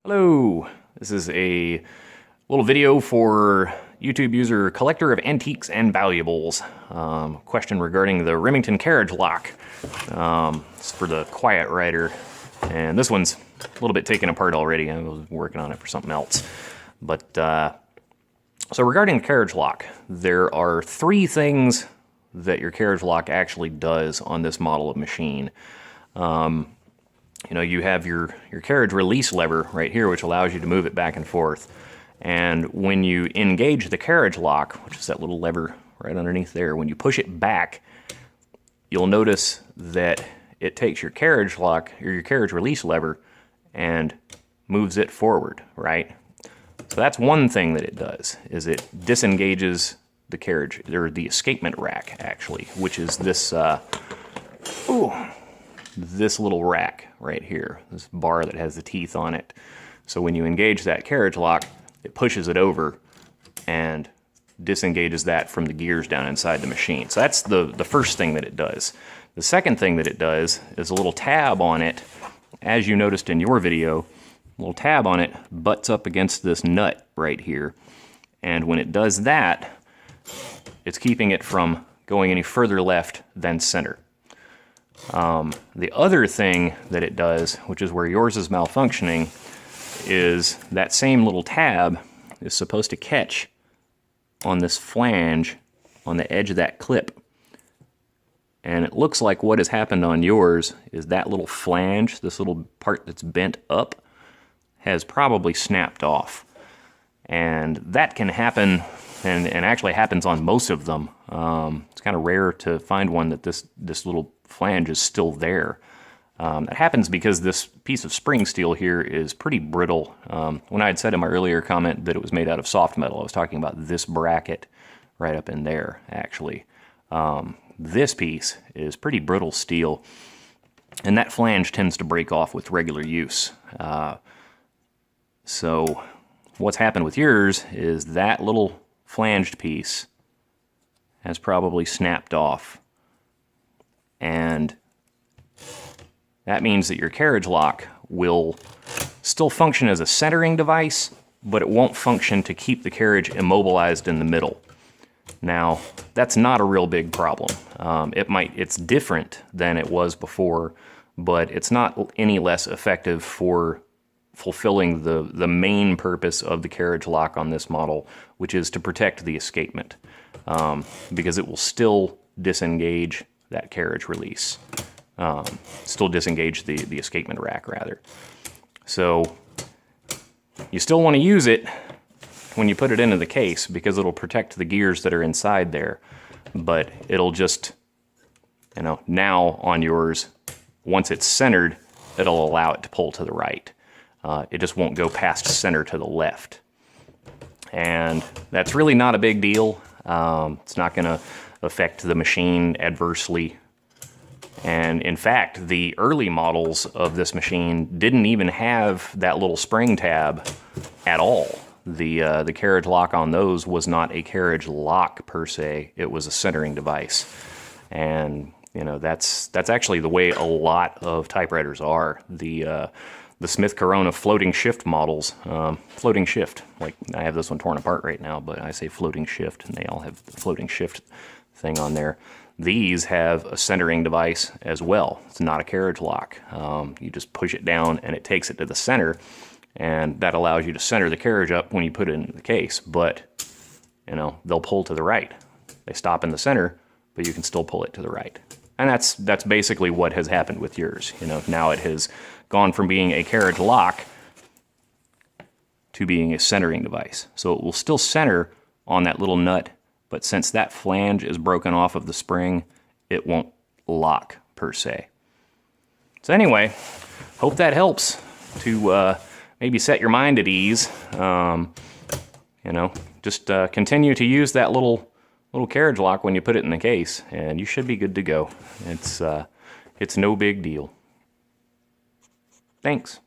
Hello, this is a little video for YouTube user Collector of Antiques and Valuables. Question regarding the Remington carriage lock. It's for the Quiet-Riter, and this one's a little bit taken apart already. I was working on it for something else. But, so regarding the carriage lock, there are three things that your carriage lock actually does on this model of machine. You know, you have your carriage release lever right here, which allows you to move it back and forth. And when you engage the carriage lock, which is that little lever right underneath there, when you push it back, you'll notice that it takes your carriage lock, or your carriage release lever, and moves it forward, right? So that's one thing that it does, is it disengages the carriage, or the escapement rack, actually, which is this, this little rack right here, this bar that has the teeth on it. So when you engage that carriage lock, it pushes it over and disengages that from the gears down inside the machine. So that's the first thing that it does. The second thing that it does is a little tab on it. As you noticed in your video, a little tab on it butts up against this nut right here. And when it does that, it's keeping it from going any further left than center. The other thing that it does, which is where yours is malfunctioning, is that same little tab is supposed to catch on this flange on the edge of that clip. And it looks like what has happened on yours is that little flange, this little part that's bent up, has probably snapped off. And that can happen, and actually happens on most of them. It's kind of rare to find one that this little flange is still there. That happens because this piece of spring steel here is pretty brittle. When I had said in my earlier comment that it was made out of soft metal, I was talking about this bracket right up in there, actually. This piece is pretty brittle steel, and that flange tends to break off with regular use. So what's happened with yours is that little flanged piece has probably snapped off, and that means that your carriage lock will still function as a centering device, but it won't function to keep the carriage immobilized in the middle. Now, that's not a real big problem. It's different than it was before, but it's not any less effective for fulfilling the main purpose of the carriage lock on this model, which is to protect the escapement, because it will still disengage that carriage release. Still disengage the escapement rack, rather. So you still want to use it when you put it into the case, because it'll protect the gears that are inside there, but it'll just, you know, now on yours, once it's centered, it'll allow it to pull to the right. It just won't go past center to the left. And that's really not a big deal. It's not going to affect the machine adversely. And in fact, the early models of this machine didn't even have that little spring tab at all. The carriage lock on those was not a carriage lock per se. It was a centering device. And you know, that's actually the way a lot of typewriters are. The Smith Corona floating shift models, floating shift, like I have this one torn apart right now, but I say floating shift, and they all have the floating shift thing on there. These have a centering device as well. It's not a carriage lock. You just push it down and it takes it to the center, and that allows you to center the carriage up when you put it into the case, but you know, they'll pull to the right. They stop in the center, but you can still pull it to the right. And that's basically what has happened with yours. You know, now it has gone from being a carriage lock to being a centering device. So it will still center on that little nut, but since that flange is broken off of the spring, it won't lock per se. So anyway, hope that helps to maybe set your mind at ease. You know, just continue to use that little carriage lock when you put it in the case, and you should be good to go. It's no big deal. Thanks.